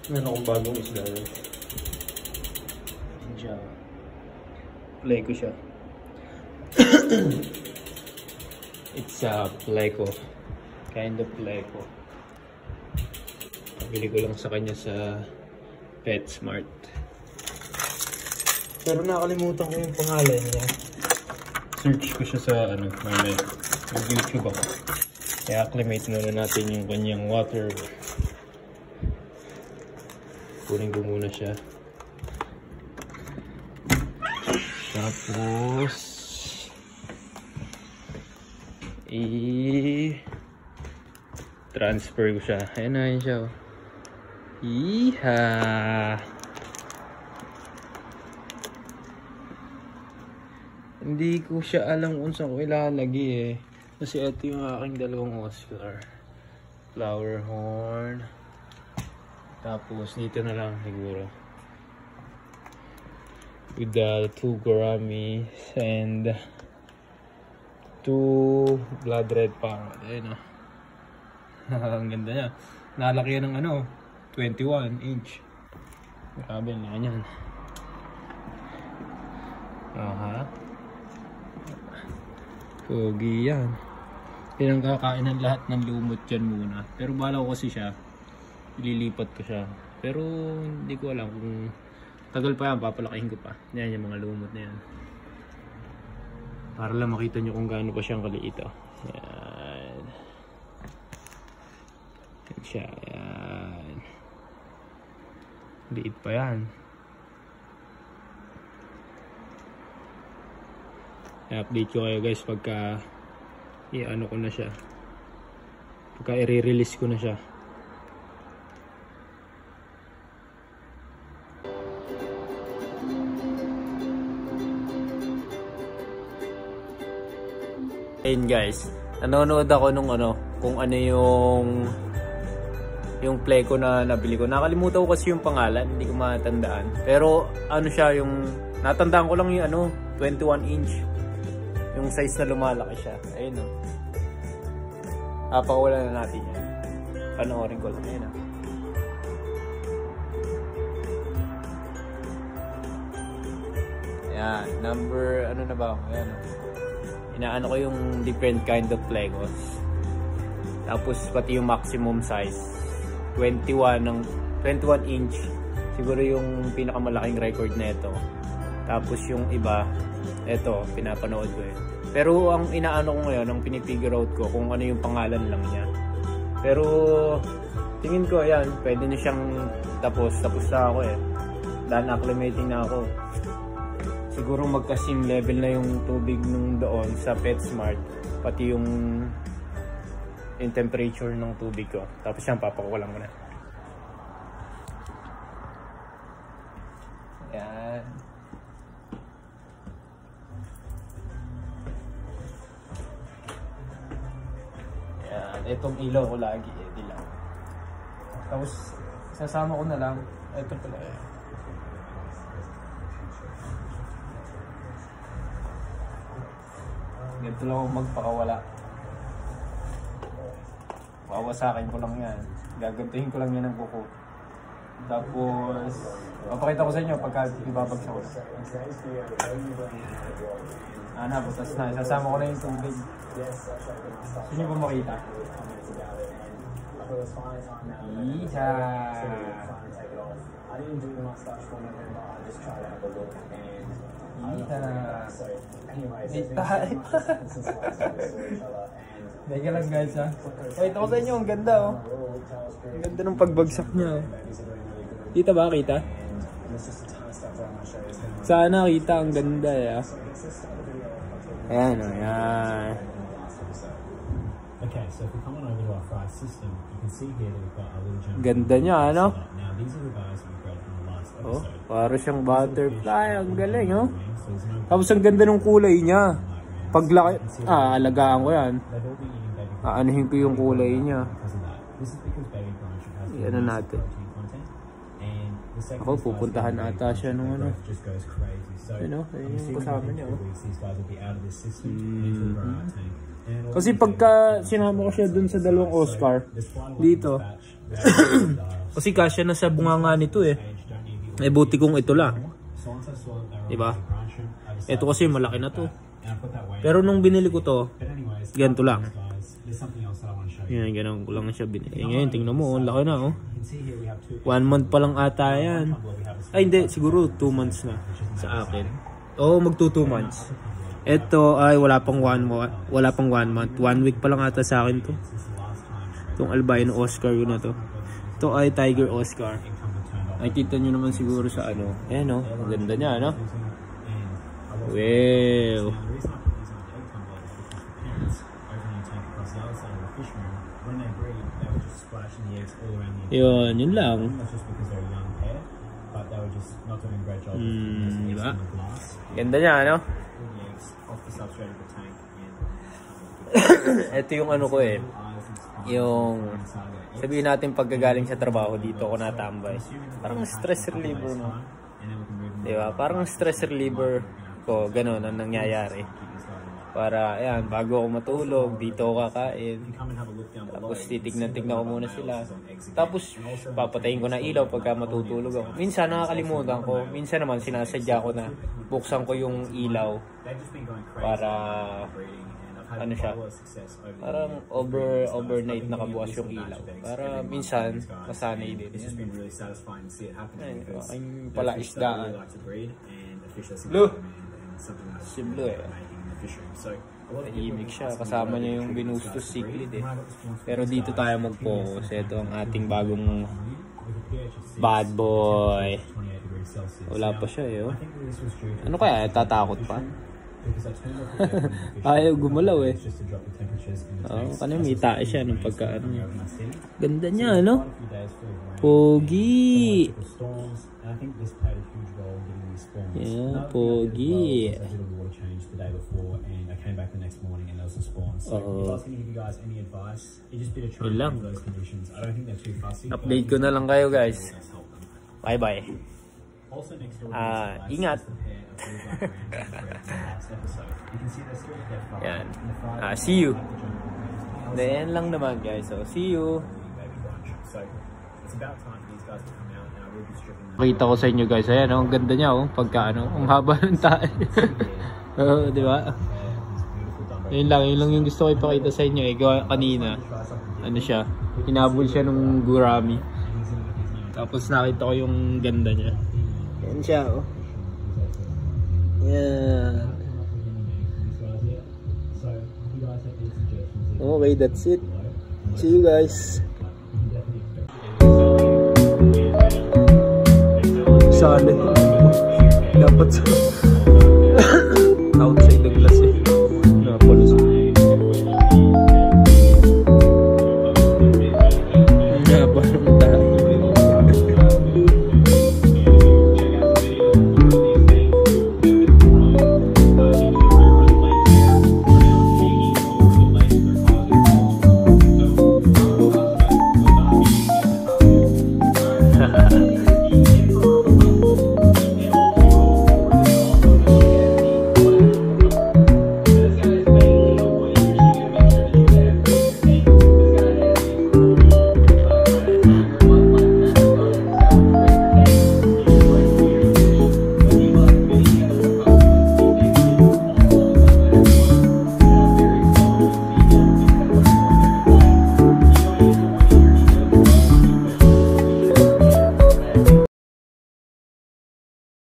Meron akong bagong isda yun. Siya. Pleco siya. It's a pleco. Kind of pleco. Pabili ko lang sa kanya sa PetSmart. Pero nakalimutan ko yung pangalan niya. Search ko siya sa ano, YouTube ako. I-acclimate muna natin yung kanyang water. Kunin ko muna siya. Tapos i-transfer ko siya. Ayan na yun siya. Iha! Hindi ko siya alam kung saan ko ilalagay eh. Kasi ito yung aking dalawang Oscar. Flower horn. Tapos dito na lang siguro. With the 2 gouramis and 2 blood red parrot. Ayun o. Ang ganda niya. Nalaki yan ng ano, 21 inch. Grabe na yan. Aha. Pogi yan. Pinangkakain ng lahat ng lumot dyan muna. Pero bala ko kasi siya, ililipat ko siya. Pero hindi ko alam kung tagal pa yan, papalakihin ko pa. Yan yung mga lumot na yan. Para lang makita nyo kung gaano pa siyang kaliit. Oh. Yan. Yan siya. Yan. Liit pa yan. I-update ko kayo guys pagka i-ano ko na siya. Pagka i-release ko na siya. Ayun guys, nanonood ako nung ano, kung ano yung pleco na nabili ko. Nakalimutan ko kasi yung pangalan, hindi ko matandaan. Pero ano siya, yung natandaan ko lang yung ano, 21 inch. Yung size na lumalaki siya. Ayun o. Pakawalan na natin yan. Panoorin ko lang. Ayun o. Ayan. Number, ano na ba? Ayan o. Inaano ko yung different kind of plecos. Tapos pati yung maximum size. 21 inch. Siguro yung pinakamalaking record na ito. Tapos yung iba, eto, pinapanood ko eh. Pero ang inaano ko ngayon, ang pinifigure out ko kung ano yung pangalan lang niya. Pero tingin ko, ayan, pwede na siyang tapos na ako eh. Dahil acclimating na ako. Siguro magka-same level na yung tubig nung doon sa PetSmart. Pati yung temperature ng tubig ko. Tapos yan, papakulang ko na. Ayan. Itong ilaw ko lagi eh, dilaw. Tapos sasama ko na lang ito pala eh. Ganito lang ako magpakawala. Wawasakin ko lang yan. Gagantuhin ko lang yan ng kuko. Tapos papakita ko sa inyo pagka ibabagsak ko. Butas na. Sasama ko na yung tubig. Gusto nyo ba makita? Iha! Teka lang guys ha. Pakita ko sa inyo, ang ganda oh. Ang ganda ng pagbagsak niya oh. Kita ba? Kita? Sana kita, ang ganda eh. Ayan o, ayan. Okay, so if we come on over to our fry system, you can see here that we've got a little jump. Ganda niya, ano? Now these are the guys that we bred from the last Oh, episode. para siyang butterfly, ang galing oh. Tapos ang ganda ng kulay niya. Paglaki, alagaan ko yan. Aanuhin ko yung kulay niya. Ano natin? Ako, pupuntahan ata siya nung ano. Just goes crazy. So, Ayun o, ayun yung kasama niya. these guys will be out of this system into the burnout tank. Kasi pagka sinama ko siya dun sa dalawang Oscar, dito, kasi kasya na sa bunganga nito eh. Eh buti kong ito lang. Diba? Ito kasi malaki na to. Pero nung binili ko to, ganito lang. Yan, ganun ko lang siya binili. Ngayon, tingnan mo, laki na oh. 1 month pa lang ata yan. Ay hindi, siguro 2 months na sa akin. Oo, magto 2 months. Ito ay wala pang 1 month. 1 week pa lang ata sa akin to. Itong albino Oscar yun na to. Ito ay Tiger Oscar. Nakikita nyo naman siguro sa ano. Ayan o, ang ganda niya, ano? Wow. Yun lang. Diba? Ganda niya, ano? Ito yung ano ko eh. Yung sabihin natin pagkagaling sa trabaho dito ako natambay. Parang stress reliever mo. Diba? Parang stress reliever ko. Ganon ang nangyayari. Para, ayan, bago ako matulog, dito ako kakain. Tapos titignan-tignan ko muna sila. Tapos papatayin ko na ilaw pagka matutulog ako. Minsan nakakalimutan ko. Minsan naman sinasadya ko na buksan ko yung ilaw. Para ano siya, parang overnight nakabukas yung ilaw. Para minsan, masanay din. Ayun pala isdaan. Blue! Si Blue eh. Tahimik siya. Kasama niya yung binustos cichlid eh. Pero dito tayo mag-focus. Ito ang ating bagong bad boy. Wala pa siya eh. Oh. Ano kaya? Tatakot pa? Ayaw gumalaw eh. Oo, kanina may tae siya nung pagka ano. Ganda niya, ano? Pogi! Yeah, pogi. Yun lang. Update ko na lang kayo guys. Bye bye. Ingat. Yan. See you. Then lang naman guys. So see you. Pakita ko sa inyo guys. Ayan, ang ganda niya oh. Pagka ano, ang haba ng tae. Oo, di ba? Yun lang yung gusto ko ipakita sa inyo eh. Kanina, ano siya, hinabol siya nung gurami. Tapos nakita ko yung ganda niya. Yan siya oh. Yeah. Okay, that's it. See you guys. Sana dapat